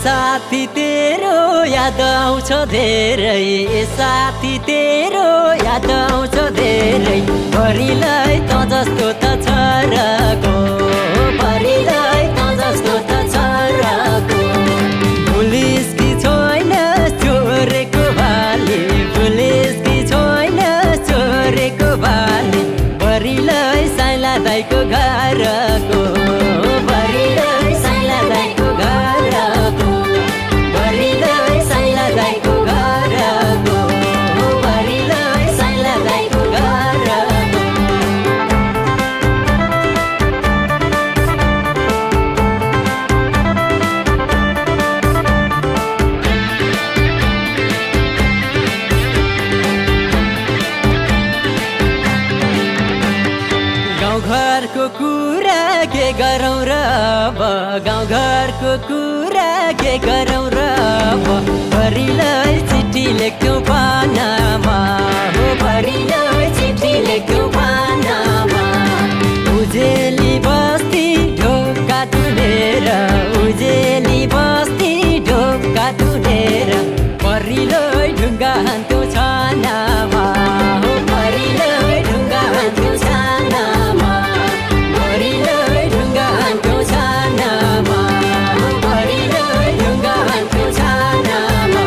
साथी तेरो याद आउँछ धेरै, ए साथी तेरो याद आउँछ धेरै। भरिलाई त जस्तो त छरको, भरिलाई त जस्तो त छरको। पुलिस कि छैन चोरेको बाली, पुलिस कि छैन चोरेको बाली। भरिलाई साइला दाइको घरको, भरिलाई साइला दाइको घरको, भरिलाई साइला दाइको घरको, भरिलाई साइला दाइको घरको। गाउँघरको कुरा के गरौँ र अब, गाउँघरको कुरा के गरौँ र अब। भरिलाई चिठी लेख्थ्यौँ पानामा, हो भरिलाई चिठी लेख्थ्यौँ पानामा। उजेली बस्ती ढोका तुनेर, उजेली बस्ती ढोका तुनेर। भरिलाई ढुङ्गा हान्थ्यौँ छानामा, हो भरिलाई ढुङ्गा हान्थ्यौँ छानामा, भरिलाई ढुङ्गा हान्थ्यौँ छानामा, भरिलाई ढुङ्गा हान्थ्यौँ छानामा।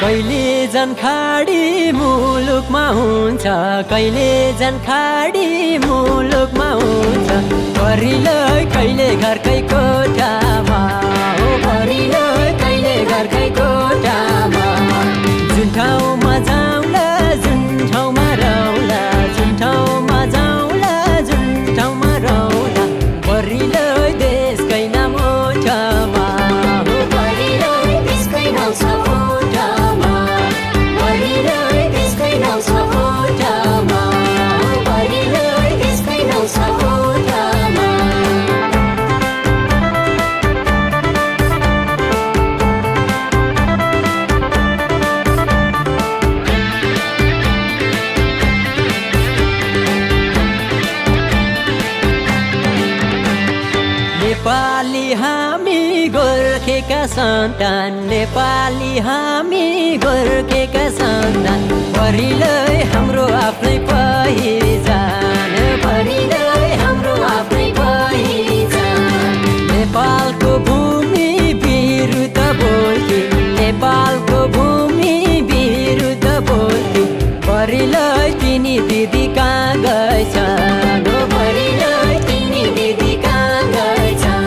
कहिले जनखाडी मुलुकमा हुन्छ, कहिले जनखाडी मुलुकमा हुन्छ। भरिलाई कहिले घरकै कोठामा, हो भरिलाई कहिले घरकै कोठामा। जुन ठाउँमा जाउँला जुन ठाउँमा रौला, जुन ठाउँमा जाउँला जुन ठाउँमा रौला। भरिलाई देशकै नाम ओठमा, हो भरिलाई देशकै नाम छ ओठमा, भरिलाई देशकै नाम छ ओठमा, भरिलाई देशकै नाम छ ओठमा। नेपाली हामी गोर्खेका सन्तान, नेपाली हामी गोर्खेका सन्तान। भरिलाई हाम्रो आफ्नै पहिचान, भरिलाई हाम्रो आफ्नै पहिचान। नेपालको भूमि विरुद्ध बोल्थ्यौँ, नेपालको भूमि विरुद्ध बोल्थ्यौँ। भरिलाई तिनी दिदी कहाँ गएछन्, हो भरिलाई तिनी दिदी कहाँ गएछन्,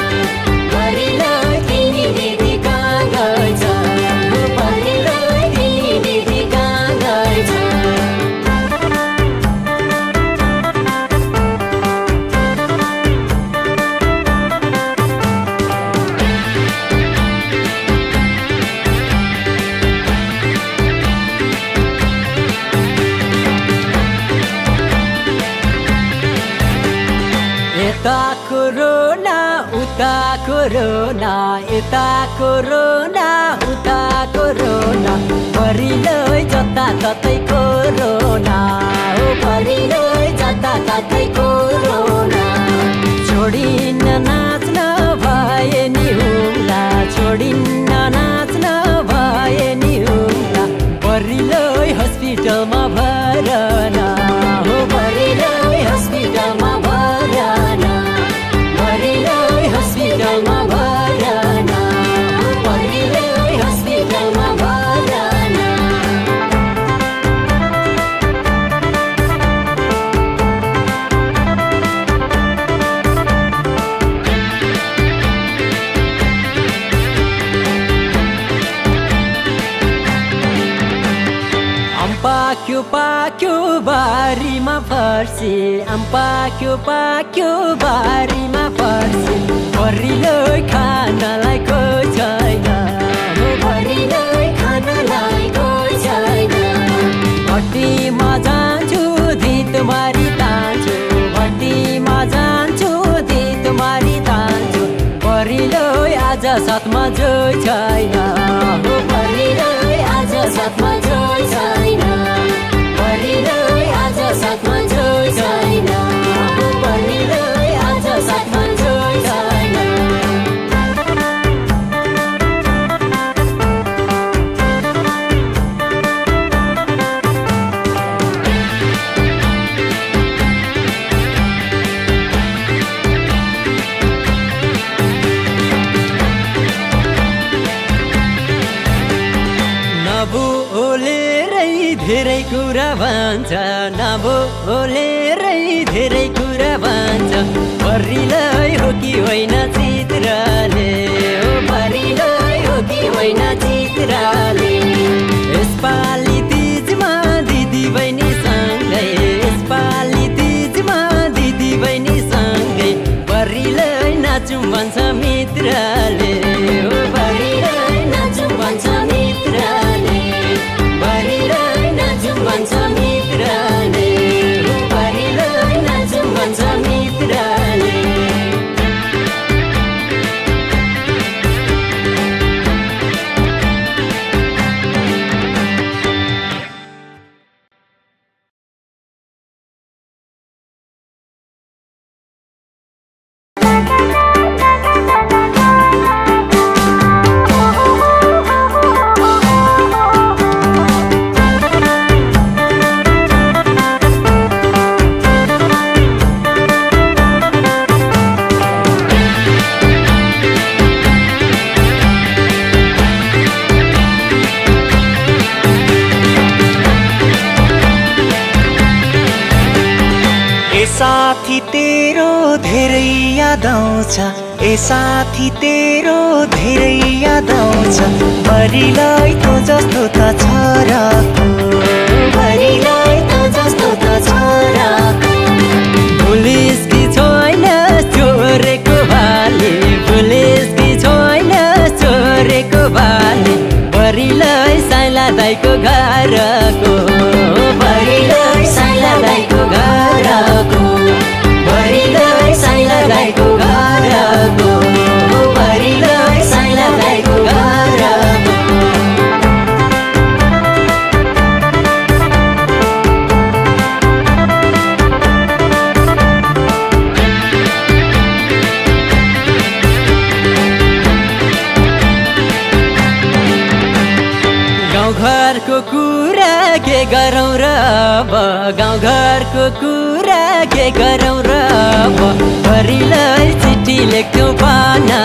भरिलाई तिनी दिदी कहाँ गएछन्, हो भरिलाई तिनी दिदी कहाँ गएछन्। यता कोरोना उता कोरोना, यता कोरोना उता कोरोना। भरिलाई जताततै कोरोना, हो भरिलाई जताततै कोरोना। छोडिन्न नाच्न भए नि हुम्ला, छोडिन्न नाच्न भए नि हुम्ला। भरिलाई हस्पिटलमा भरना, हो भरिलाई हस्पिटलमा भरना, भरिलाई हस्पिटलमा भरना, भरिलाई हस्पिटलमा भरना। पाक्यो पाक्यो बारीमा फर्सी, पाक्यो पाक्यो बारीमा फर्सी। भरिलाई खानलाई कोही छैन, हो भरिलाई खानलाई कोही छैन। भट्टीमा जान्छु धितमारी तान्छु, भट्टीमा जान्छु साथमा जोइ छैन हो परिरै आज साथमा जोइ छैन परिरै आज साथमा जोइ छैन हो परिरै आज साथमा जोइ छैन नबोलेरै धेरै कुरा भन्छ नबोलेरै धेरै कुरा भन्छ परिलै हो कि होइन चित्रले हो परिलै हो कि होइन चित्रले यसपालि तीजमा दिदी बहिनी सँगै यसपालि तीजमा दिदी बहिनी सँगै परिलै नाचौँ भन्छ मित्रले हो परिलै नाचौँ भन्छ मित्रले परिलै नाचौँ भन्छ मित्रले हो परिलै नाचौँ भन्छ मित्रले साथी तेरो धेरै याद आउँछ ए साथी तेरो धेरै याद आउँछ भरिलाई त जस्तो त छोराको भरिलाई त जस्तो त छोराको पुलिस कि छैन चोरेको बाले पुलिस कि छैन चोरेको बाले परिलै साइला दाइको घरको परिलै साइला दाइको घरको परिलै साइला दाइको घरको परिलै साइला दाइको घरको गाउँघरको कुरा के गरौँ र अब गाउँघरको कुरा के गरौँ र अब परिलै चिठी लेख्थ्यौँ पाना